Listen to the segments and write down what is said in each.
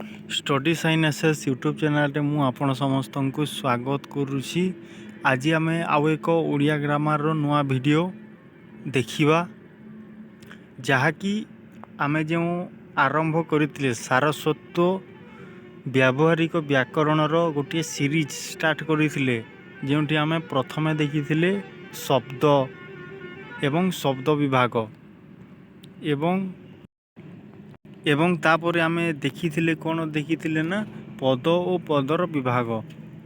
Study sign SS YouTube channel मु आपण समस्त को स्वागत करुच्ची। आज आम आउ एक ओडिया ग्रामर नुआ वीडियो देखिबा जहाँकि आम जो आरंभ करते सारस्वत व्यावहारिक व्याकरण गोटे सीरीज स्टार्ट करते जो आम प्रथमे देखी शब्द एवं शब्द विभाग एवं तापर आमे देखिथिले कौन देखिथिले ना पद और पदर विभाग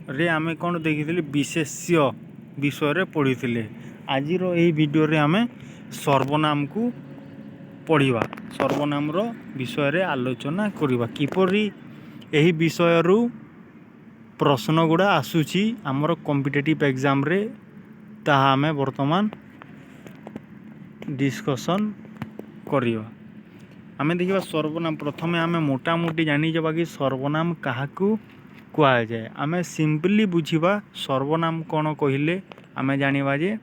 रे आमे कौन देखिथिले विशेष्य विषय पढ़ी। आज वीडियो रे आमे सर्वनाम को पढ़िबा सर्वनाम रो विषय रे आलोचना करिबा किपरि एही विषय रु प्रश्न गुड़ा आसुची हमर कॉम्पिटिटिव एग्जाम रे ताहा आमे वर्तमान डिस्कशन करिबा। आमे देखिबा सर्वनाम प्रथमे आमे मोटामोटी जानी जबा कि सर्वनाम काहाकू कुआ जाए। आमे सिंपली बुझिबा सर्वनाम कौन कहिले आमे जानिबा जे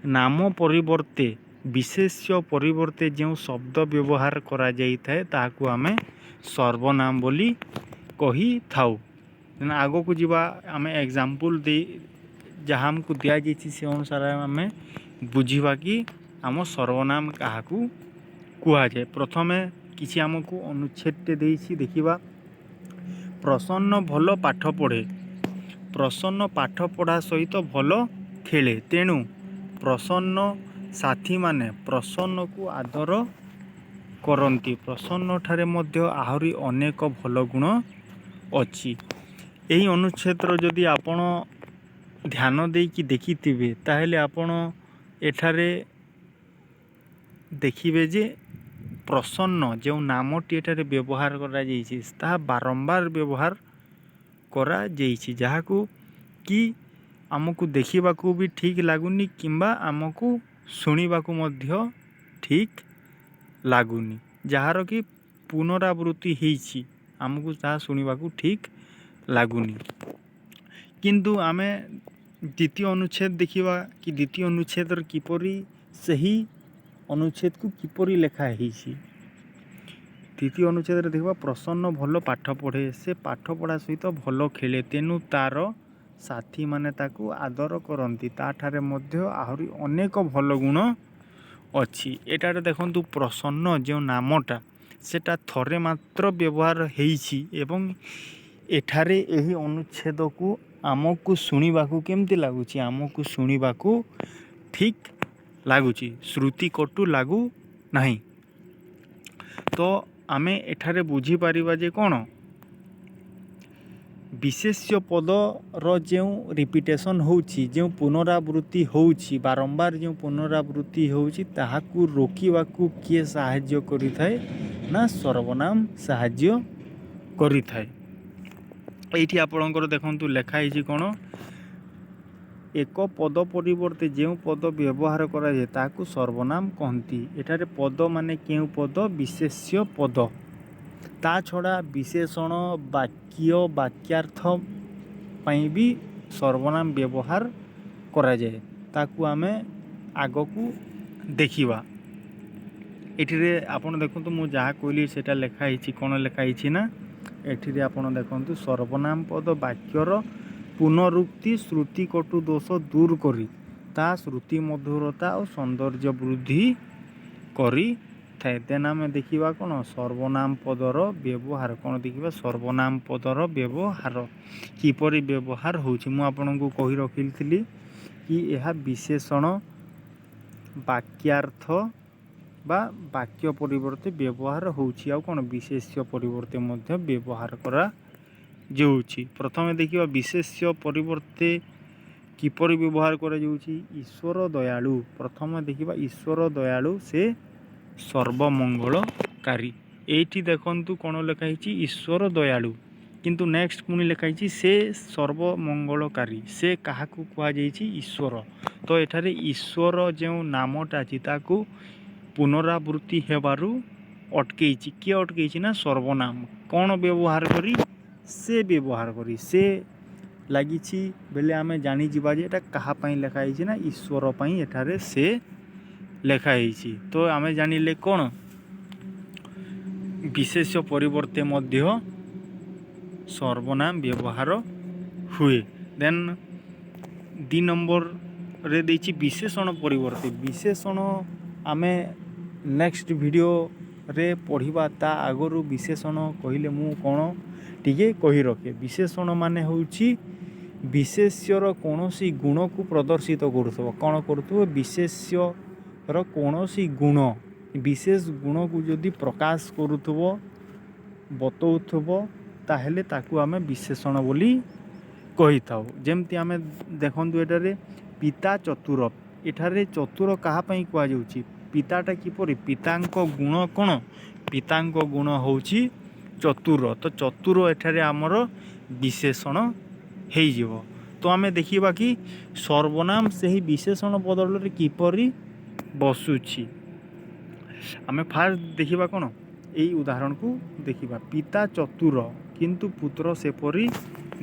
नाम परिवर्ते विशेष्य परिवर्ते जो शब्द व्यवहार करा जाई थाए ताहाकू आमे सर्वनाम बोली कही थाउ। आगो को जीवा आमे एग्जांपल दे जहाँ हमको दिया जाइछि से अनुसार आमे बुझिबा कि आम सर्वनाम काहाकू कुआ जाए। प्रथमे किसी आमको अनुच्छेद देइछि देखिबा प्रसन्न भल पाठ पढ़े। प्रसन्न पाठ पढ़ा सहित भल खेले तेणु प्रसन्न साथी माने प्रसन्न को आदर करती। प्रसन्न ठारे मध्य आहरी अनेक भल गुण अच्छी। यही अनुच्छेद जदि आपण ध्यान देकी देखिथिबे ताहेले आपण एठारे देखिबे जे प्रसन्न जो नामटी एठारे व्यवहार करा जाइछि ताहा बारंबार व्यवहार करा जाइछि जहाकू कि आमको देखिबाकू भी ठीक लागुनी किंबा आमको सुनिबाकू मध्य ठीक लागुनी जार कि पुनरावृत्ति होइछि आमको ताहा सुनिबाकू ठीक लागुनी। किंतु आमे द्वितीय अनुच्छेद देखिबा कि द्वितीय अनुच्छेद किपरि सही अनुच्छेद को किपरि लेखा होइछि। तृतीय अनुच्छेद देखा प्रसन्न भल पाठ पढ़े से पाठ पढ़ा सहित भल खेले तेणु तार साथी माने ताकू आदर करती ताठारे मध्य आहरी अनेक भल गुण अच्छी। एटारे देखंतु प्रसन्न जो नामटा सेटा थरे मात्र व्यवहार होइछि एवं एठारे एही अनुच्छेद को आमको सुनिबाकू केमती लागुछि आमको सुनिबाकू ठीक लागुछि श्रुति कटु लागू नहीं। तो आमे एठारे बुझी पारिबा जे कोन विशेष्य पद रो जो रिपीटेशन होउछि जो पुनरावृत्ति होउछि बारंबार जो पुनरावृत्ति होउछि ताहाकू रोकिबाकू किए सहाय्य करिथाय ना सर्वनाम सहाय्य करिथाय। एठी आपणकर देखंतु लेखा हिछि कोन एक पद परिवर्ते जो पद व्यवहार करा जाए ताकू सर्वनाम कहती। एठारे पद माने केउ पद विशेष्य पद ता छड़ा विशेषण वाक्य वाक्यार्थ पई भी सर्वनाम व्यवहार करा जाए ताकू आमे आगो को देखिबा। एठिरे आपण देखंतु मु जहा कहली सेटा लेखा हिछि कोन लेखा हिछि ना एठिरे आपण देखंतु सर्वनाम पद वाक्यर पुनरुक्ति श्रुति कटु दोष दूर करी ता श्रुति मधुरता और सौंदर्य वृद्धि करी थाए। देन आम देखा कौन सर्वनाम पदर व्यवहार कौन देखा सर्वनाम पदर व्यवहार किपरि व्यवहार होउछि मु आपनको कहि रखिली कि यह विशेषण वाक्यार्थ बा वाक्य परिवर्ते व्यवहार होउछि आ कौन विशेष्य परिवर्ते मध्य व्यवहार करा जाउछि। प्रथमे देखिबा विशेष्य परिवर्ते किपरि व्यवहार करा जाउछि ईश्वर दयालु। प्रथमे देखिबा ईश्वर दयालु से सर्वमंगलकारी। एठी देखंतु कोन लेखा हिछि ईश्वर दयालु किंतु नेक्स्ट पुनी लेखा हिछि से सर्वमंगलकारी से काहाकू कुआ जाइछि ईश्वर। तो एठारे ईश्वर जो नामटा अछि ताकू पुनरावृत्ति हेबारु अटकेछि किए अटकेछि ना सर्वनाम कौन व्यवहार करी से व्यवहार करी से लागिछि बेले आमे जानी जिबा जे एटा कहा पई लेखा हिछि ना ईश्वर पई एठारे से लेखा हिछि। तो आमे जानिले कोन विशेष्य परिवर्ते मध्य ସର୍ବନାମ ବ୍ୟବହାର ହୁଏ। ଦେନ୍ 2 ନମ୍ବରରେ ଦେଇଛି ବିଶେଷଣ ପରିବର୍ତ୍ତେ। ବିଶେଷଣ ଆମେ ନେକ୍ସଟ ଭିଡ଼ିଓରେ ପଢ଼ିବା। ତା ଆଗରୁ ବିଶେଷଣ କହିଲେ ମୁଁ କ'ଣ ଟିକେ କହି ରଖେ। ବିଶେଷଣ ମାନେ ହେଉଛି ବିଶେଷ୍ୟର କୌଣସି ଗୁଣକୁ ପ୍ରଦର୍ଶିତ କରୁଥିବ। କ'ଣ କରୁଥିବ? ବିଶେଷ୍ୟର କୌଣସି ଗୁଣ, ବିଶେଷ ଗୁଣକୁ ଯଦି ପ୍ରକାଶ କରୁଥିବ, ବତଉଥିବ, ତାହେଲେ ତାକୁ ଆମେ ବିଶେଷଣ ବୋଲି କହିଥାଉ। ଯେମିତି ଆମେ ଦେଖନ୍ତୁ ଏଠାରେ ପିତା ଚତୁର। ଏଠାରେ ଚତୁର କାହା ପାଇଁ କୁହାଯାଉଛି? ପିତାଟା କିପରି? ପିତାଙ୍କ ଗୁଣ କ'ଣ? ପିତାଙ୍କ ଗୁଣ ହେଉଛି ଚତୁର। ତ ଚତୁର ଏଠାରେ ଆମର ବିଶେଷଣ ହେଇଯିବ। ତ ଆମେ ଦେଖିବା କି ସର୍ବନାମ ସେହି ବିଶେଷଣ ବଦଳରେ କିପରି ବସୁଛି। ଆମେ ଫାର୍ଷ୍ଟ ଦେଖିବା କ'ଣ? ଏଇ ଉଦାହରଣକୁ ଦେଖିବା। ପିତା ଚତୁର କିନ୍ତୁ ପୁତ୍ର ସେପରି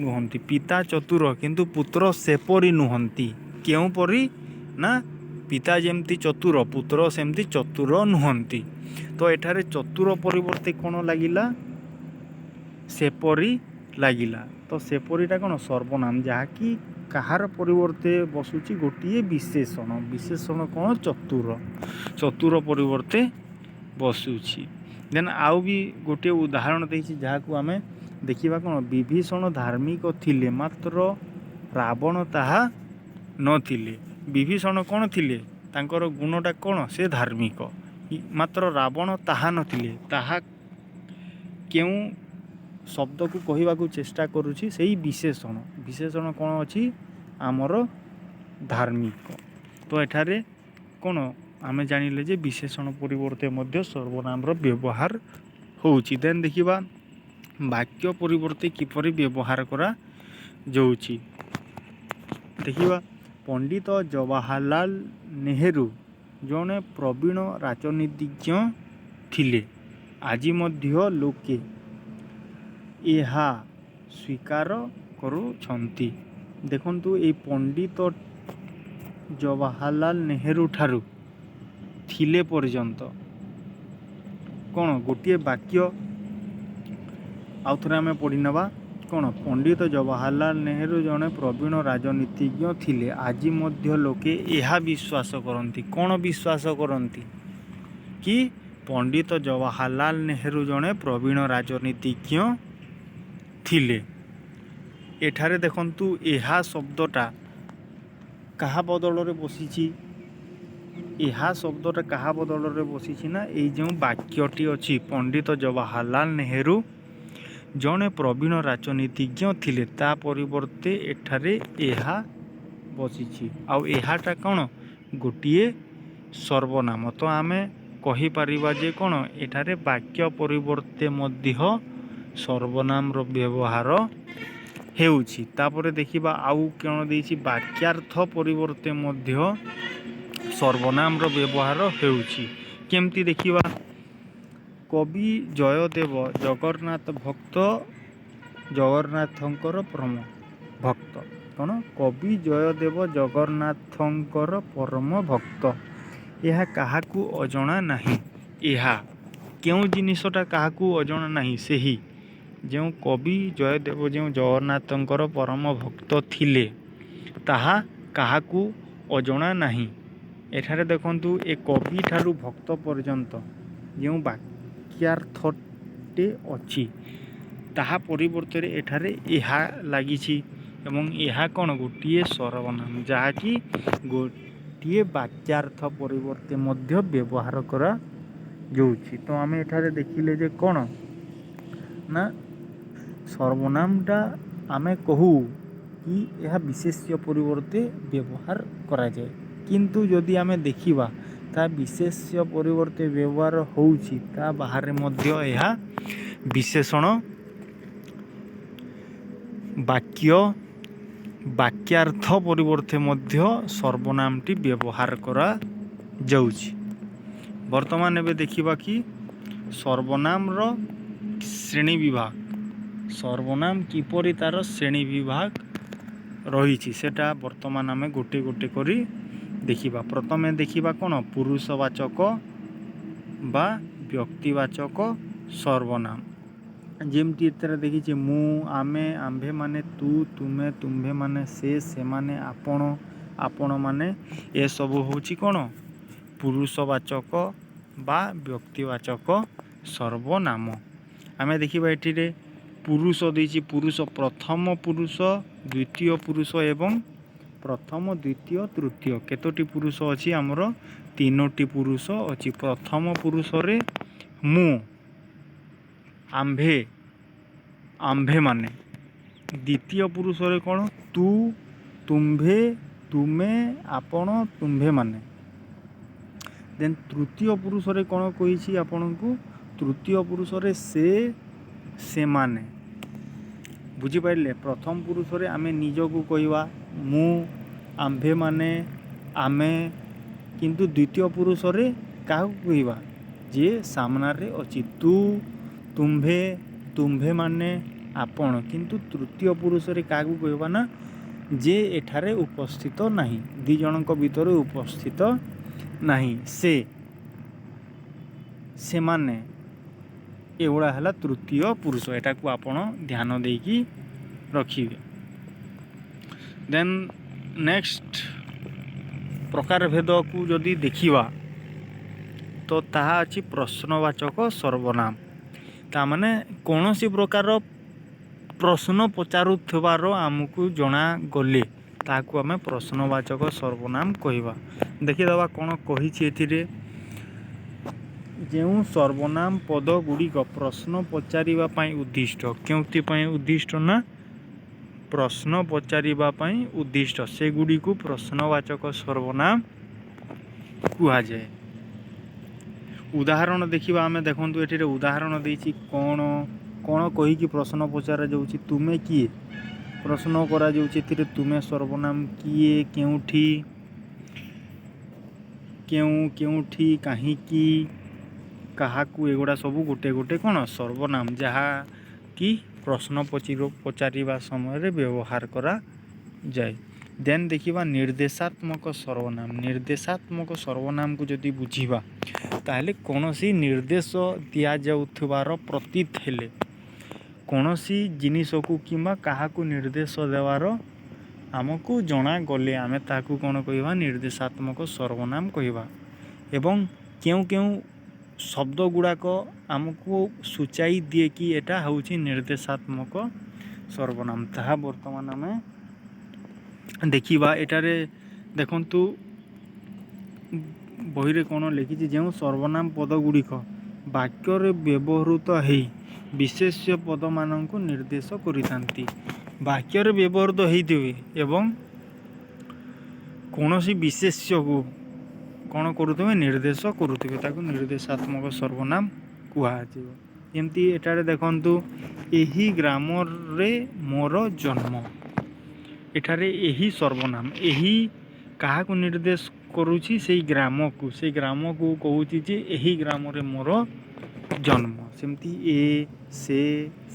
ନୁହନ୍ତି। ପିତା ଚତୁର କିନ୍ତୁ ପୁତ୍ର ସେପରି ନୁହନ୍ତି। କେଉଁପରି? ନା ପିତା ଯେମିତି ଚତୁର, ପୁତ୍ର ସେମିତି ଚତୁର ନୁହନ୍ତି। ତ ଏଠାରେ ଚତୁର ପରିବର୍ତ୍ତେ କ'ଣ ଲାଗିଲା? ସେପରି ଲାଗିଲା। ତ ସେପରିଟା କ'ଣ? ସର୍ବନାମ, ଯାହାକି କାହାର ପରିବର୍ତ୍ତେ ବସୁଛି? ଗୋଟିଏ ବିଶେଷଣ। ବିଶେଷଣ କ'ଣ? ଚତୁର। ଚତୁର ପରିବର୍ତ୍ତେ ବସୁଛି। ଦେନ୍ ଆଉ ବି ଗୋଟିଏ ଉଦାହରଣ ଦେଇଛି, ଯାହାକୁ ଆମେ ଦେଖିବା। କ'ଣ? ବିଭୀଷଣ ଧାର୍ମିକ ଥିଲେ ମାତ୍ର ରାବଣ ତାହା ନଥିଲେ। ବିଭୀଷଣ କ'ଣ ଥିଲେ? ତାଙ୍କର ଗୁଣଟା କ'ଣ? ସେ ଧାର୍ମିକ। ମାତ୍ର ରାବଣ ତାହା ନଥିଲେ। ତାହା କେଉଁ ଶବ୍ଦକୁ କହିବାକୁ ଚେଷ୍ଟା କରୁଛି? ସେଇ ବିଶେଷଣ। ବିଶେଷଣ କ'ଣ ଅଛି? ଆମର ଧାର୍ମିକ। ତ ଏଠାରେ କ'ଣ ଆମେ ଜାଣିଲେ ଯେ ବିଶେଷଣ ପରିବର୍ତ୍ତେ ମଧ୍ୟ ସର୍ବନାମର ବ୍ୟବହାର ହେଉଛି। ଦେନ୍ ଦେଖିବା ବାକ୍ୟ ପରିବର୍ତ୍ତେ କିପରି ବ୍ୟବହାର କରାଯାଉଛି। ଦେଖିବା ପଣ୍ଡିତ ଜବାହରଲାଲ ନେହେରୁ ଜଣେ ପ୍ରବୀଣ ରାଜନୀତିଜ୍ଞ ଥିଲେ। ଆଜି ମଧ୍ୟ ଲୋକେ ଏହା ସ୍ୱୀକାର କରୁଛନ୍ତି। ଦେଖନ୍ତୁ ଏଇ ପଣ୍ଡିତ ଜବାହରଲାଲ ନେହେରୁ ଠାରୁ ଥିଲେ ପର୍ଯ୍ୟନ୍ତ କ'ଣ ଗୋଟିଏ ବାକ୍ୟ ଆଉ ଥରେ ଆମେ ପଢ଼ି ନେବା। କ'ଣ? ପଣ୍ଡିତ ଜବାହରଲାଲ ନେହେରୁ ଜଣେ ପ୍ରବୀଣ ରାଜନୀତିଜ୍ଞ ଥିଲେ। ଆଜି ମଧ୍ୟ ଲୋକେ ଏହା ବିଶ୍ୱାସ କରନ୍ତି। କ'ଣ ବିଶ୍ୱାସ କରନ୍ତି? କି ପଣ୍ଡିତ ଜବାହରଲାଲ ନେହେରୁ ଜଣେ ପ୍ରବୀଣ ରାଜନୀତିଜ୍ଞ ଥିଲେ। ଏଠାରେ ଦେଖନ୍ତୁ ଏହା ଶବ୍ଦଟା କାହା ବଦଳରେ ବସିଛି? ଏହା ଶବ୍ଦଟା କାହା ବଦଳରେ ବସିଛି? ନା ଏଇ ଯେଉଁ ବାକ୍ୟଟି ଅଛି, ପଣ୍ଡିତ ଜବାହରଲାଲ ନେହେରୁ ଜଣେ ପ୍ରବୀଣ ରାଜନୀତିଜ୍ଞ ଥିଲେ, ତା ପରିବର୍ତ୍ତେ ଏଠାରେ ଏହା ବସିଛି। ଆଉ ଏହାଟା କ'ଣ? ଗୋଟିଏ ସର୍ବନାମ। ତ ଆମେ କହିପାରିବା ଯେ କ'ଣ ଏଠାରେ ବାକ୍ୟ ପରିବର୍ତ୍ତେ ମଧ୍ୟ ସର୍ବନାମର ବ୍ୟବହାର ହେଉଛି। ତାପରେ ଦେଖିବା ଆଉ କ'ଣ ଦେଇଛି? ବାକ୍ୟାର୍ଥ ପରିବର୍ତ୍ତେ ମଧ୍ୟ ସର୍ବନାମର ବ୍ୟବହାର ହେଉଛି। କେମିତି ଦେଖିବା? କବି ଜୟଦେବ ଜଗନ୍ନାଥ ଭକ୍ତ, ଜଗନ୍ନାଥଙ୍କର ପରମ ଭକ୍ତ। କ'ଣ? କବି ଜୟଦେବ ଜଗନ୍ନାଥଙ୍କର ପରମ ଭକ୍ତ। ଏହା କାହାକୁ ଅଜଣା ନାହିଁ। ଏହା କେଉଁ ଜିନିଷଟା କାହାକୁ ଅଜଣା ନାହିଁ? ସେହି ଯେଉଁ କବି ଜୟଦେବ ଯେଉଁ ଜଗନ୍ନାଥଙ୍କର ପରମ ଭକ୍ତ ଥିଲେ, ତାହା କାହାକୁ ଅଜଣା ନାହିଁ। ଏଠାରେ ଦେଖନ୍ତୁ ଏ କବି ଠାରୁ ଭକ୍ତ ପର୍ଯ୍ୟନ୍ତ ଯେଉଁ ବାକ୍ୟାର୍ଥଟେ ଅଛି, ତାହା ପରିବର୍ତ୍ତରେ ଏଠାରେ ଏହା ଲାଗିଛି। ଏବଂ ଏହା କ'ଣ? ଗୋଟିଏ ସର୍ବନାମ, ଯାହାକି ଗୋଟିଏ ବାକ୍ୟାର୍ଥ ପରିବର୍ତ୍ତେ ମଧ୍ୟ ବ୍ୟବହାର କରାଯାଉଛି। ତ ଆମେ ଏଠାରେ ଦେଖିଲେ ଯେ କ'ଣ ନା ସର୍ବନାମଟା ଆମେ କହୁ କି ଏହା ବିଶେଷ୍ୟ ପରିବର୍ତ୍ତେ ବ୍ୟବହାର କରାଯାଏ। କିନ୍ତୁ ଯଦି ଆମେ ଦେଖିବା ତା ବିଶେଷ୍ୟ ପରିବର୍ତ୍ତେ ବ୍ୟବହାର ହେଉଛି, ତା ବାହାରେ ମଧ୍ୟ ଏହା ବିଶେଷଣ, ବାକ୍ୟାର୍ଥ ପରିବର୍ତ୍ତେ ମଧ୍ୟ ସର୍ବନାମଟି ବ୍ୟବହାର କରାଯାଉଛି। ବର୍ତ୍ତମାନ ଏବେ ଦେଖିବା କି ସର୍ବନାମର ଶ୍ରେଣୀ ବିଭାଗ। ସର୍ବନାମ କିପରି ତା'ର ଶ୍ରେଣୀ ବିଭାଗ ରହିଛି ସେଟା ବର୍ତ୍ତମାନ ଆମେ ଗୋଟେ ଗୋଟେ କରି ଦେଖିବା। ପ୍ରଥମେ ଦେଖିବା କ'ଣ? ପୁରୁଷବାଚକ ବା ବ୍ୟକ୍ତିବାଚକ ସର୍ବନାମ। ଯେମିତି ଏଥିରେ ଦେଖିଛେ ମୁଁ, ଆମେ, ଆମ୍ଭେ ମାନେ, ତୁ, ତୁମେ, ତୁମ୍ଭେ ମାନେ, ସେ, ସେମାନେ, ଆପଣ, ଆପଣମାନେ, ଏସବୁ ହେଉଛି କ'ଣ ପୁରୁଷବାଚକ ବା ବ୍ୟକ୍ତିବାଚକ ସର୍ବନାମ। ଆମେ ଦେଖିବା ଏଠିରେ ପୁରୁଷ ଦେଇଛି, ପୁରୁଷ ପ୍ରଥମ ପୁରୁଷ, ଦ୍ୱିତୀୟ ପୁରୁଷ ଏବଂ ପ୍ରଥମ, ଦ୍ୱିତୀୟ, ତୃତୀୟ। କେତୋଟି ପୁରୁଷ ଅଛି ଆମର? 3ଟି ପୁରୁଷ ଅଛି। ପ୍ରଥମ ପୁରୁଷରେ ମୁଁ, ଆମ୍ଭେ, ଆମ୍ଭେମାନେ। ଦ୍ୱିତୀୟ ପୁରୁଷରେ କ'ଣ? ତୁ, ତୁମ୍ଭେ, ତୁମେ, ଆପଣ, ତୁମ୍ଭେମାନେ। ଦେନ୍ ତୃତୀୟ ପୁରୁଷରେ କ'ଣ କହିଛି ଆପଣଙ୍କୁ? ତୃତୀୟ ପୁରୁଷରେ ସେ, ସେମାନେ। ବୁଝିପାରିଲେ? ପ୍ରଥମ ପୁରୁଷରେ ଆମେ ନିଜକୁ କହିବା ମୁଁ, ଆମ୍ଭେମାନେ, ଆମେ, କିନ୍ତୁ ଦ୍ୱିତୀୟ ପୁରୁଷରେ କାହାକୁ କହିବା? ଯିଏ ସାମ୍ନାରେ ଅଛି। ତୁ, ତୁମ୍ଭେ, ତୁମ୍ଭେମାନେ, ଆପଣ। କିନ୍ତୁ ତୃତୀୟ ପୁରୁଷରେ କାହାକୁ କହିବା ନା ଯେ ଏଠାରେ ଉପସ୍ଥିତ ନାହିଁ, ଦୁଇ ଜଣଙ୍କ ଭିତରେ ଉପସ୍ଥିତ ନାହିଁ। ସେ, ସେମାନେ, ଏଗୁଡ଼ା ହେଲା ତୃତୀୟ ପୁରୁଷ। ଏଟାକୁ ଆପଣ ଧ୍ୟାନ ଦେଇକି ରଖିବେ। ଦେନ୍ ନେକ୍ସଟ ପ୍ରକାର ଭେଦକୁ ଯଦି ଦେଖିବା ତ ତାହା ଅଛି ପ୍ରଶ୍ନବାଚକ ସର୍ବନାମ। ତାମାନେ କୌଣସି ପ୍ରକାର ପ୍ରଶ୍ନ ପଚାରୁଥିବାର ଆମକୁ ଜଣାଗଲେ ତାହାକୁ ଆମେ ପ୍ରଶ୍ନବାଚକ ସର୍ବନାମ କହିବା। ଦେଖିଦେବା କ'ଣ କହିଛି ଏଥିରେ। ଯେଉଁ ସର୍ବନାମ ପଦ ଗୁଡ଼ିକ ପ୍ରଶ୍ନ ପଚାରିବା ପାଇଁ ଉଦ୍ଦିଷ୍ଟ, କେଉଁଥିପାଇଁ ଉଦ୍ଦିଷ୍ଟ ନା ପ୍ରଶ୍ନ ପଚାରିବା ପାଇଁ ଉଦ୍ଦିଷ୍ଟ, ସେଗୁଡ଼ିକୁ ପ୍ରଶ୍ନବାଚକ ସର୍ବନାମ କୁହାଯାଏ। ଉଦାହରଣ ଦେଖିବା ଆମେ। ଦେଖନ୍ତୁ ଏଠିରେ ଉଦାହରଣ ଦେଇଛି କ'ଣ କ'ଣ କହିକି ପ୍ରଶ୍ନ ପଚରାଯାଉଛି? ତୁମେ କିଏ ପ୍ରଶ୍ନ କରାଯାଉଛି। ଏଥିରେ ତୁମେ ସର୍ବନାମ। କିଏ, କେଉଁଠି, କେଉଁଠି, କାହିଁକି, କାହାକୁ, ଏଗୁଡ଼ା ସବୁ ଗୋଟେ ଗୋଟେ କ'ଣ ସର୍ବନାମ, ଯାହାକି ପ୍ରଶ୍ନ ପଚାରିବା ସମୟରେ ବ୍ୟବହାର କରାଯାଏ। ଦେନ୍ ଦେଖିବା ନିର୍ଦ୍ଦେଶାତ୍ମକ ସର୍ବନାମ। ନିର୍ଦ୍ଦେଶାତ୍ମକ ସର୍ବନାମକୁ ଯଦି ବୁଝିବା ତାହେଲେ କୌଣସି ନିର୍ଦ୍ଦେଶ ଦିଆଯାଉଥିବାର ପ୍ରତୀତ ହେଲେ, କୌଣସି ଜିନିଷକୁ କିମ୍ବା କାହାକୁ ନିର୍ଦ୍ଦେଶ ଦେବାର ଆମକୁ ଜଣାଗଲେ ଆମେ ତାହାକୁ କ'ଣ କହିବା? ନିର୍ଦ୍ଦେଶାତ୍ମକ ସର୍ବନାମ କହିବା। ଏବଂ କେଉଁ କେଉଁ ଶବ୍ଦ ଗୁଡ଼ାକ ଆମକୁ ସୂଚାଇ ଦିଏ କି ଏଟା ହେଉଛି ନିର୍ଦ୍ଦେଶାତ୍ମକ ସର୍ବନାମ, ତାହା ବର୍ତ୍ତମାନ ଆମେ ଦେଖିବା। ଏଠାରେ ଦେଖନ୍ତୁ ବହିରେ କ'ଣ ଲେଖିଛି? ଯେଉଁ ସର୍ବନାମ ପଦ ଗୁଡ଼ିକ ବାକ୍ୟରେ ବ୍ୟବହୃତ ହେଇ ବିଶେଷ୍ୟ ପଦମାନଙ୍କୁ ନିର୍ଦ୍ଦେଶ କରିଥାନ୍ତି। ବାକ୍ୟରେ ବ୍ୟବହୃତ ହେଇଥିବେ ଏବଂ କୌଣସି ବିଶେଷ୍ୟକୁ କ'ଣ କରୁଥିବେ? ନିର୍ଦ୍ଦେଶ କରୁଥିବେ, ତାକୁ ନିର୍ଦ୍ଦେଶାତ୍ମକ ସର୍ବନାମ କୁହାଯିବ। ଯେମିତି ଏଠାରେ ଦେଖନ୍ତୁ, ଏହି ଗ୍ରାମରେ ମୋର ଜନ୍ମ। ଏଠାରେ ଏହି ସର୍ବନାମ, ଏହି କାହାକୁ ନିର୍ଦ୍ଦେଶ କରୁଛି? ସେଇ ଗ୍ରାମକୁ। ସେଇ ଗ୍ରାମକୁ କହୁଛି ଯେ ଏହି ଗ୍ରାମରେ ମୋର ଜନ୍ମ। ସେମିତି ଏ, ସେ,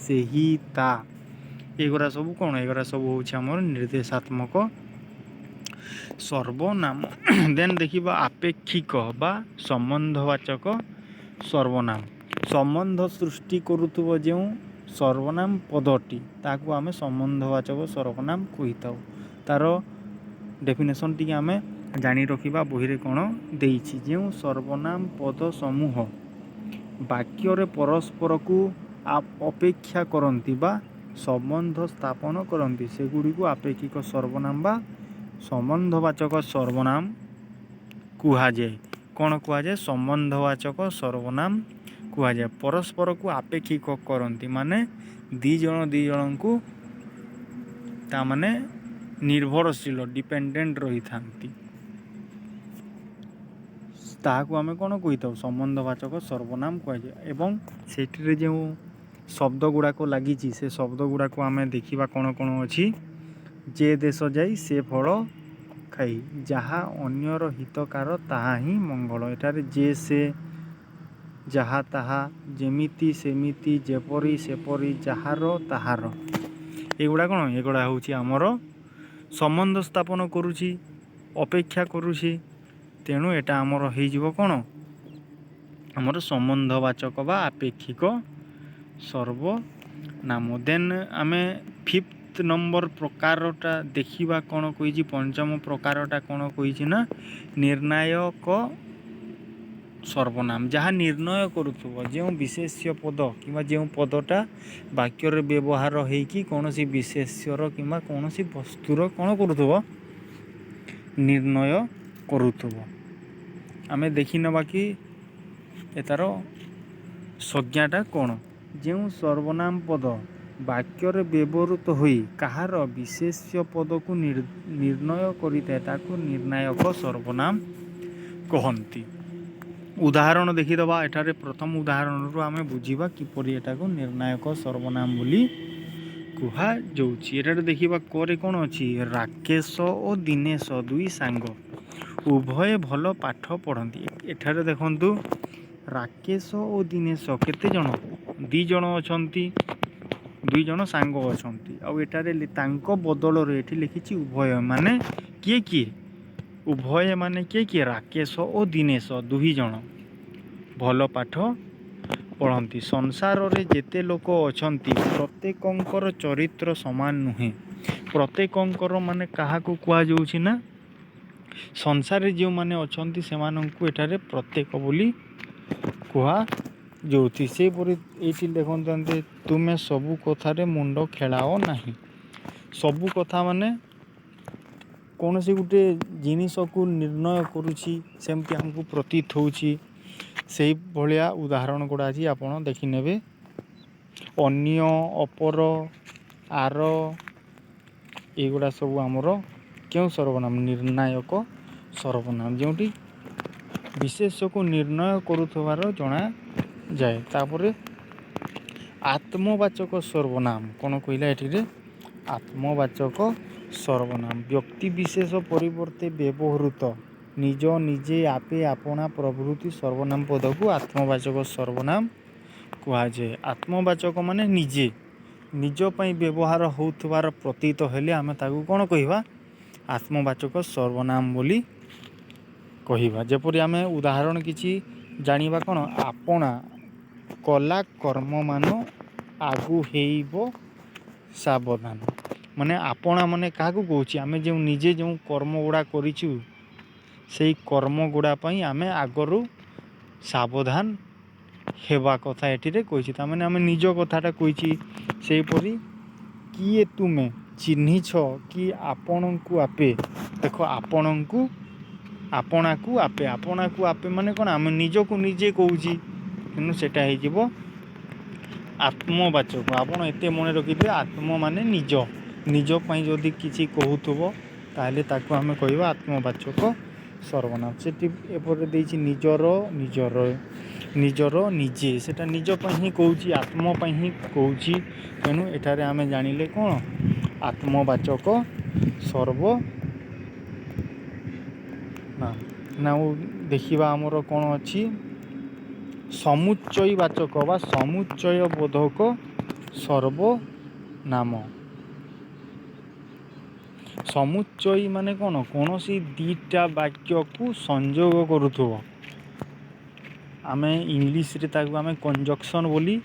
ସେହି, ତା, ଏଗୁଡ଼ା ସବୁ କ'ଣ? ଏଗୁଡ଼ା ସବୁ ହେଉଛି ଆମର ନିର୍ଦ୍ଦେଶାତ୍ମକ ସର୍ବନାମ। ଦେନ୍ ଦେଖିବା ଆପେକ୍ଷିକ ବା ସମ୍ବନ୍ଧବାଚକ ସର୍ବନାମ। ସମ୍ବନ୍ଧ ସୃଷ୍ଟି କରୁଥିବ ଯେଉଁ ସର୍ବନାମ ପଦଟି ତାହାକୁ ଆମେ ସମ୍ବନ୍ଧବାଚକ ସର୍ବନାମ କହିଥାଉ। ତା'ର ଡେଫିନେସନ୍ ଟିକେ ଆମେ ଜାଣି ରଖିବା। ବହିରେ କ'ଣ ଦେଇଛି? ଯେଉଁ ସର୍ବନାମ ପଦ ସମୂହ ବାକ୍ୟରେ ପରସ୍ପରକୁ ଅପେକ୍ଷା କରନ୍ତି ବା ସମ୍ବନ୍ଧ ସ୍ଥାପନ କରନ୍ତି ସେଗୁଡ଼ିକୁ ଆପେକ୍ଷିକ ସର୍ବନାମ ବା ସମ୍ବନ୍ଧବାଚକ ସର୍ବନାମ କୁହାଯାଏ। କ'ଣ କୁହାଯାଏ? ସମ୍ବନ୍ଧବାଚକ ସର୍ବନାମ କୁହାଯାଏ। ପରସ୍ପରକୁ ଆପେକ୍ଷିକ କରନ୍ତି ମାନେ ଦୁଇ ଜଣଙ୍କୁ ତାମାନେ ନିର୍ଭରଶୀଳ, ଡିପେଣ୍ଡେଣ୍ଟ ରହିଥାନ୍ତି, ତାହାକୁ ଆମେ କ'ଣ କହିଥାଉ? ସମ୍ବନ୍ଧବାଚକ ସର୍ବନାମ କୁହାଯାଏ। ଏବଂ ସେଠିରେ ଯେଉଁ ଶବ୍ଦ ଗୁଡ଼ାକ ଲାଗିଛି ସେ ଶବ୍ଦ ଗୁଡ଼ାକୁ ଆମେ ଦେଖିବା କ'ଣ କ'ଣ ଅଛି। ଯେ ଦେଶ ଯାଇ ସେ ଫଳ ଖାଇ, ଯାହା ଅନ୍ୟର ହିତକାର ତାହା ହିଁ ମଙ୍ଗଳ। ଏଠାରେ ଯେ, ସେ, ଯାହା, ତାହା, ଯେମିତି, ସେମିତି, ଯେପରି, ସେପରି, ଯାହାର, ତାହାର, ଏଗୁଡ଼ା କ'ଣ? ଏଗୁଡ଼ା ହେଉଛି ଆମର ସମ୍ବନ୍ଧ ସ୍ଥାପନ କରୁଛି, ଅପେକ୍ଷା କରୁଛି। ତେଣୁ ଏଟା ଆମର ହେଇଯିବ କ'ଣ? ଆମର ସମ୍ବନ୍ଧବାଚକ ବା ଆପେକ୍ଷିକ ସର୍ବନାମ। ଦେନ୍ ଆମେ ଫିଫ୍ଥ ନମ୍ବର ପ୍ରକାରଟା ଦେଖିବା କ'ଣ କହିଛି। ପଞ୍ଚମ ପ୍ରକାରଟା କ'ଣ କହିଛି ନା ନିର୍ଣ୍ଣାୟକ ସର୍ବନାମ। ଯାହା ନିର୍ଣ୍ଣୟ କରୁଥିବ ଯେଉଁ ବିଶେଷ୍ୟ ପଦ କିମ୍ବା ଯେଉଁ ପଦଟା ବାକ୍ୟରେ ବ୍ୟବହାର ହେଇକି କୌଣସି ବିଶେଷ୍ୟର କିମ୍ବା କୌଣସି ବସ୍ତୁର କ'ଣ କରୁଥିବ ନିର୍ଣ୍ଣୟ କରୁଥିବ। ଆମେ ଦେଖିନେବା କି ଏତାର ସଂଜ୍ଞାଟା କ'ଣ। ଯେଉଁ ସର୍ବନାମ ପଦ ବାକ୍ୟରେ ବ୍ୟବହୃତ ହୋଇ କାହାର ବିଶେଷ୍ୟ ପଦକୁ ନିର୍ଣ୍ଣୟ କରିଥାଏ ତାକୁ ନିର୍ଣ୍ଣାୟକ ସର୍ବନାମ କହନ୍ତି। ଉଦାହରଣ ଦେଖିଦେବା। ଏଠାରେ ପ୍ରଥମ ଉଦାହରଣରୁ ଆମେ ବୁଝିବା କିପରି ଏଟାକୁ ନିର୍ଣ୍ଣାୟକ ସର୍ବନାମ ବୋଲି କୁହାଯାଉଛି। ଏଠାରେ ଦେଖିବା କରେ କ'ଣ ଅଛି। ରାକେଶ ଓ ଦିନେଶ ଦୁଇ ସାଙ୍ଗ ଉଭୟ ଭଲ ପାଠ ପଢ଼ନ୍ତି। ଏଠାରେ ଦେଖନ୍ତୁ ରାକେଶ ଓ ଦିନେଶ କେତେ ଜଣ? 2 ଜଣ ଅଛନ୍ତି, 2 ଜଣ ସାଙ୍ଗ ଅଛନ୍ତି। ଆଉ ଏଠାରେ ତାଙ୍କ ବଦଳରେ ଏଠି ଲେଖିଛି ଉଭୟ, ମାନେ କିଏ କିଏ? ଉଭୟ ମାନେ କିଏ କିଏ? ରାକେଶ ଓ ଦିନେଶ 2 ଜଣ ଭଲ ପାଠ ପଢ଼ନ୍ତି। ସଂସାରରେ ଯେତେ ଲୋକ ଅଛନ୍ତି ପ୍ରତ୍ୟେକଙ୍କର ଚରିତ୍ର ସମାନ ନୁହେଁ। ପ୍ରତ୍ୟେକଙ୍କର ମାନେ କାହାକୁ କୁହାଯାଉଛି ନା ସଂସାରରେ ଯେଉଁମାନେ ଅଛନ୍ତି ସେମାନଙ୍କୁ ଏଠାରେ ପ୍ରତ୍ୟେକ ବୋଲି କୁହାଯାଉଛି। ସେହିପରି ଏଇଠି ଦେଖନ୍ତୁ ତୁମେ ସବୁ କଥାରେ ମୁଣ୍ଡ ଖେଳାଅ ନାହିଁ। ସବୁ କଥା ମାନେ କୌଣସି ଗୋଟେ ଜିନିଷକୁ ନିର୍ଣ୍ଣୟ କରୁଛି ସେମିତି ଆମକୁ ପ୍ରତୀତ ହେଉଛି। ସେହି ଭଳିଆ ଉଦାହରଣ ଗୁଡ଼ା ଆଜି ଆପଣ ଦେଖିନେବେ। ଅନ୍ୟ, ଅପର, ଆର ଏଗୁଡ଼ା ସବୁ ଆମର କେଉଁ ସର୍ବନାମ? ନିର୍ଣ୍ଣାୟକ ସର୍ବନାମ, ଯେଉଁଠି ବିଶେଷକୁ ନିର୍ଣ୍ଣୟ କରୁଥିବାର ଜଣାଯାଏ। ତାପରେ ଆତ୍ମବାଚକ ସର୍ବନାମ କ'ଣ କହିଲା ଏଠିରେ? ଆତ୍ମବାଚକ ସର୍ବନାମ ବ୍ୟକ୍ତି ବିଶେଷ ପରିବର୍ତ୍ତେ ବ୍ୟବହୃତ ନିଜ, ନିଜେ, ଆପେ, ଆପଣା ପ୍ରଭୃତି ସର୍ବନାମ ପଦକୁ ଆତ୍ମବାଚକ ସର୍ବନାମ କୁହାଯାଏ। ଆତ୍ମବାଚକ ମାନେ ନିଜେ, ନିଜ ପାଇଁ ବ୍ୟବହାର ହେଉଥିବାର ପ୍ରତୀତ ହେଲେ ଆମେ ତାକୁ କ'ଣ କହିବା? ଆତ୍ମବାଚକ ସର୍ବନାମ ବୋଲି କହିବା। ଯେପରି ଆମେ ଉଦାହରଣ କିଛି ଜାଣିବା କ'ଣ? ଆପଣା କଲା କର୍ମମାନ ଆଗୁ ହେଇବ ସାବଧାନ। ମାନେ ଆପଣା ମାନେ କାହାକୁ କହୁଛି? ଆମେ ଯେଉଁ ନିଜେ ଯେଉଁ କର୍ମ ଗୁଡ଼ା କରିଛୁ ସେଇ କର୍ମ ଗୁଡ଼ା ପାଇଁ ଆମେ ଆଗରୁ ସାବଧାନ ହେବା କଥା ଏଠିରେ କହିଛି। ତାମାନେ ଆମେ ନିଜ କଥାଟା କହିଛି। ସେହିପରି କିଏ ତୁମେ ଚିହ୍ନିଛ କି ଆପଣଙ୍କୁ ଆପେ? ଦେଖ ଆପଣଙ୍କୁ, ଆପଣାକୁ ଆପେ, ଆପଣାକୁ ଆପେ ମାନେ କ'ଣ? ଆମେ ନିଜକୁ ନିଜେ କହୁଛି, କିନ୍ତୁ ସେଟା ହେଇଯିବ ଆତ୍ମବାଚକ। ଆପଣ ଏତେ ମନେ ରଖିଥିବେ, ଆତ୍ମ ମାନେ ନିଜ, ନିଜ ପାଇଁ ଯଦି କିଛି କହୁଥିବ ତାହେଲେ ତାକୁ ଆମେ କହିବା ଆତ୍ମବାଚକ ସର୍ବନାମ। ସେଠି ଏପଟେ ଦେଇଛି ନିଜର, ନିଜର, ନିଜର ନିଜେ, ସେଟା ନିଜ ପାଇଁ ହିଁ କହୁଛି, ଆତ୍ମ ପାଇଁ ହିଁ କହୁଛି। ତେଣୁ ଏଠାରେ ଆମେ ଜାଣିଲେ କ'ଣ? ଆତ୍ମବାଚକ ସର୍ବନାମ। ନାଉ ଦେଖିବା ଆମର କ'ଣ ଅଛି। ସମୁଚ୍ଚୟ ବାଚକ ବା ସମୁଚ୍ଚୟ ବୋଧକ ସର୍ବନାମ। ସମୁଚ୍ଚୟ ମାନେ କ'ଣ? କୌଣସି 2ଟା ବାକ୍ୟକୁ ସଂଯୋଗ କରୁଥିବ। ଆମେ ଇଂଲିଶରେ ତାକୁ ଆମେ କଞ୍ଜକ୍ସନ୍ ବୋଲି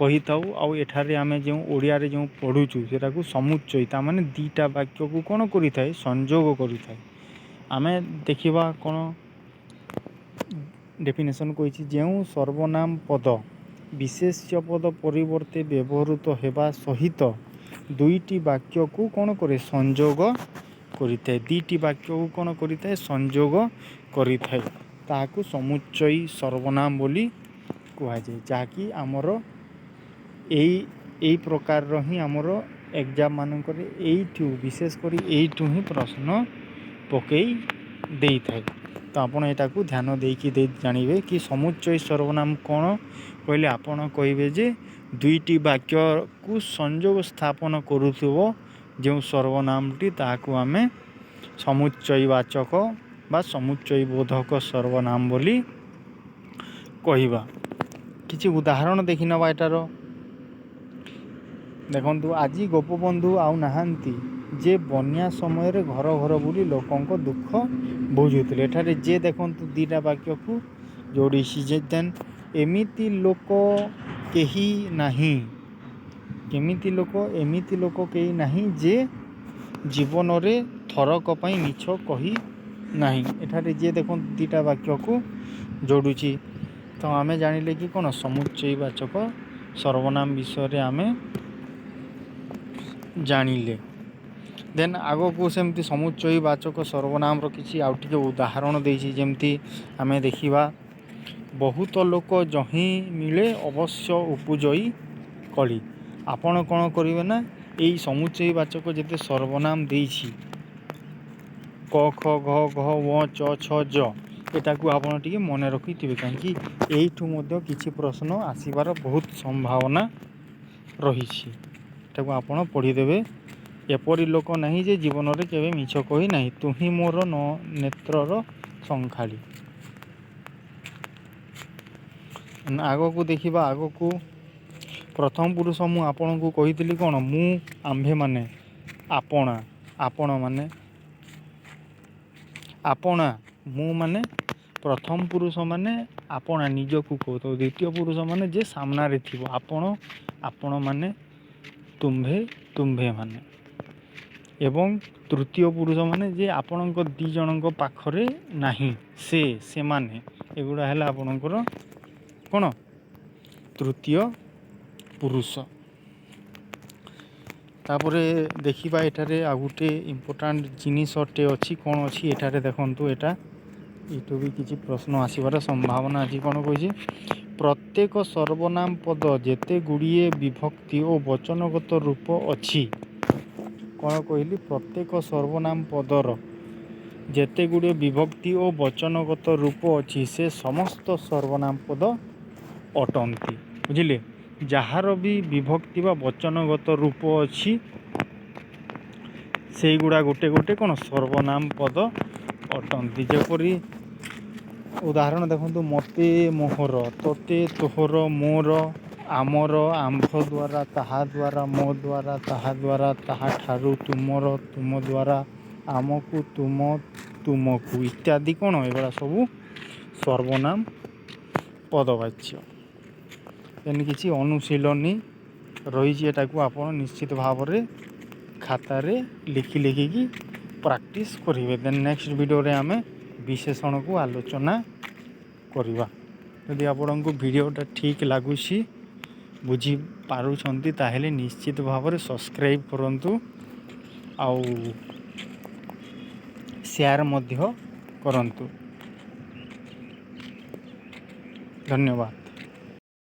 କହିଥାଉ। ଆଉ ଏଠାରେ ଆମେ ଯେଉଁ ଓଡ଼ିଆରେ ଯେଉଁ ପଢ଼ୁଛୁ ସେଟାକୁ ସମୁଚ୍ଚୟ, ତା'ମାନେ 2ଟା ବାକ୍ୟକୁ କ'ଣ କରିଥାଏ? ସଂଯୋଗ କରିଥାଏ। ଆମେ ଦେଖିବା କ'ଣ ଡେଫିନେସନ୍ କହିଛି। ଯେଉଁ ସର୍ବନାମ ପଦ ବିଶେଷ୍ୟ ପଦ ପରିବର୍ତ୍ତେ ବ୍ୟବହୃତ ହେବା ସହିତ 2ଟି ବାକ୍ୟକୁ କ'ଣ କରେ? ସଂଯୋଗ କରିଥାଏ। 2ଟି ବାକ୍ୟକୁ କ'ଣ କରିଥାଏ? ସଂଯୋଗ କରିଥାଏ। ତାହାକୁ ସମୁଚ୍ଚୟ ସର୍ବନାମ ବୋଲି କୁହାଯାଏ। ଯାହାକି ଆମର ଏଇ ପ୍ରକାରର ହିଁ ଆମର ଏକ୍ଜାମ୍ ମାନଙ୍କରେ ଏଇଠୁ, ବିଶେଷ କରି ଏଇଠୁ ହିଁ ପ୍ରଶ୍ନ ପକାଇ ଦେଇଥାଏ। ତ ଆପଣ ଏଟାକୁ ଧ୍ୟାନ ଦେଇକି ଜାଣିବେ କି ସମୁଚ୍ଚୟ ସର୍ବନାମ କ'ଣ କହିଲେ ଆପଣ କହିବେ ଯେ 2ଟି ବାକ୍ୟକୁ ସଂଯୋଗ ସ୍ଥାପନ କରୁଥିବ ଯେଉଁ ସର୍ବନାମଟି ତାହାକୁ ଆମେ ସମୁଚ୍ଚୟବାଚକ ବା ସମୁଚ୍ଚୟ ବୋଧକ ସର୍ବନାମ ବୋଲି କହିବା। କିଛି ଉଦାହରଣ ଦେଖିନେବା ଏଟାର। ଦେଖନ୍ତୁ ଆଜି ଗୋପବନ୍ଧୁ ଆଉ ନାହାନ୍ତି ଯେ ବନ୍ୟା ସମୟରେ ଘର ଘର ବୁଲି ଲୋକଙ୍କ ଦୁଃଖ ବୁଝୁଥିଲେ। ଏଠାରେ ଯେ ଦେଖନ୍ତୁ 2ଟା ବାକ୍ୟକୁ ଯୋଡ଼ିଛି। ଯେ ଦେନ୍ ଏମିତି ଲୋକ କେହି ନାହିଁ। କେମିତି ଲୋକ? ଏମିତି ଲୋକ କେହି ନାହିଁ ଯେ ଜୀବନରେ ଥରକ ପାଇଁ ମିଛ କହି ନାହିଁ। ଏଠାରେ ଯିଏ ଦେଖନ୍ତୁ ଦୁଇଟା ବାକ୍ୟକୁ ଯୋଡ଼ୁଛି। ତ ଆମେ ଜାଣିଲେ କି କ'ଣ ସମୁଚ୍ଚୟବାଚକ ସର୍ବନାମ ବିଷୟରେ ଆମେ ଜାଣିଲେ। ଦେନ୍ ଆଗକୁ ସେମିତି ସମୁଚ୍ଚୟବାଚକ ସର୍ବନାମର କିଛି ଆଉ ଟିକେ ଉଦାହରଣ ଦେଇଛି। ଯେମିତି ଆମେ ଦେଖିବା, ବହୁତ ଲୋକ ଯହିଁ ମିଳେ ଅବଶ୍ୟ ଉପଯୋଇ କଳି। ଆପଣ କ'ଣ କରିବେ ନା ଏଇ ସମୁଚ୍ଚୟବାଚକ ଯେତେ ସର୍ବନାମ ଦେଇଛି କ ଖ ଘ ଘ ୱ ଚ ଛ ଜ, ଏଟାକୁ ଆପଣ ଟିକେ ମନେ ରଖିଥିବେ, କାହିଁକି ଏଇଠୁ ମଧ୍ୟ କିଛି ପ୍ରଶ୍ନ ଆସିବାର ବହୁତ ସମ୍ଭାବନା ରହିଛି। ଏଟାକୁ ଆପଣ ପଢ଼ିଦେବେ। ଏପରି ଲୋକ ନାହିଁ ଯେ ଜୀବନରେ କେବେ ମିଛ କହି ନାହିଁ, ତୁହି ମୋର ନେତ୍ରର ସଂଖାଳି। ଆଗକୁ ଦେଖିବା, ଆଗକୁ ପ୍ରଥମ ପୁରୁଷ ମୁଁ ଆପଣଙ୍କୁ କହିଥିଲି କ'ଣ, ମୁଁ ଆମ୍ଭେମାନେ, ଆପଣା, ଆପଣମାନେ, ଆପଣା, ମୁଁ ମାନେ ପ୍ରଥମ ପୁରୁଷ ମାନେ ଆପଣା ନିଜକୁ କହୁଥିବ। ଦ୍ୱିତୀୟ ପୁରୁଷ ମାନେ ଯେ ସାମ୍ନାରେ ଥିବ, ଆପଣ, ଆପଣମାନେ, ତୁମ୍ଭେ, ତୁମ୍ଭେମାନେ। ଏବଂ ତୃତୀୟ ପୁରୁଷ ମାନେ ଯେ ଆପଣଙ୍କ ଦୁଇ ଜଣଙ୍କ ପାଖରେ ନାହିଁ, ସେ, ସେମାନେ। ଏଗୁଡ଼ା ହେଲା ଆପଣଙ୍କର କ'ଣ ତୃତୀୟ ପୁରୁଷ। ତାପରେ ଦେଖିବା ଏଠାରେ ଆଉ ଗୋଟେ ଇମ୍ପୋର୍ଟାଣ୍ଟ ଜିନିଷଟେ ଅଛି। କ'ଣ ଅଛି ଏଠାରେ ଦେଖନ୍ତୁ, ଏଇଠୁ ବି କିଛି ପ୍ରଶ୍ନ ଆସିବାର ସମ୍ଭାବନା ଅଛି। କ'ଣ କହିଛି? ପ୍ରତ୍ୟେକ ସର୍ବନାମ ପଦ ଯେତେ ଗୁଡ଼ିଏ ବିଭକ୍ତି ଓ ବଚନଗତ ରୂପ ଅଛି। କ'ଣ କହିଲି? ପ୍ରତ୍ୟେକ ସର୍ବନାମ ପଦର ଯେତେ ଗୁଡ଼ିଏ ବିଭକ୍ତି ଓ ବଚନଗତ ରୂପ ଅଛି, ସେ ସମସ୍ତ ସର୍ବନାମ ପଦ ଅଟନ୍ତି। ବୁଝିଲେ? ଯାହାର ବି ବିଭକ୍ତି ବା ବଚନଗତ ରୂପ ଅଛି, ସେଇଗୁଡ଼ା ଗୋଟେ ଗୋଟେ କ'ଣ ସର୍ବନାମ ପଦ ଅଟନ୍ତି। ଯେପରି ଉଦାହରଣ ଦେଖନ୍ତୁ, ମୋତେ ମୋହର, ତୋତେ ତୋହର, ମୋର ଆମର, ଆମ୍ଭ ଦ୍ୱାରା, ତାହା ଦ୍ୱାରା, ମୋ ଦ୍ୱାରା, ତାହା ଦ୍ୱାରା, ତାହାଠାରୁ, ତୁମର, ତୁମ ଦ୍ୱାରା, ଆମକୁ, ତୁମ, ତୁମକୁ ଇତ୍ୟାଦି। କ'ଣ ଏଗୁଡ଼ା ସବୁ ସର୍ବନାମ ପଦବାଚ୍ୟ। ଏମିତି କିଛି ଅନୁଶୀଳନୀ ରହିଛି, ଏଟାକୁ ଆପଣ ନିଶ୍ଚିତ ଭାବରେ ଖାତାରେ ଲେଖିକି ପ୍ରାକ୍ଟିସ୍ କରିବେ। ଦେନ୍ ନେକ୍ସଟ ଭିଡ଼ିଓରେ ଆମେ ବିଶେଷଣକୁ ଆଲୋଚନା କରିବା। ଯଦି ଆପଣଙ୍କୁ ଭିଡ଼ିଓଟା ଠିକ୍ ଲାଗୁଛି, ବୁଝିପାରୁଛନ୍ତି, ତାହେଲେ ନିଶ୍ଚିତ ଭାବରେ ସବସ୍କ୍ରାଇବ୍ କରନ୍ତୁ ଆଉ ସେୟାର ମଧ୍ୟ କରନ୍ତୁ। ଧନ୍ୟବାଦ।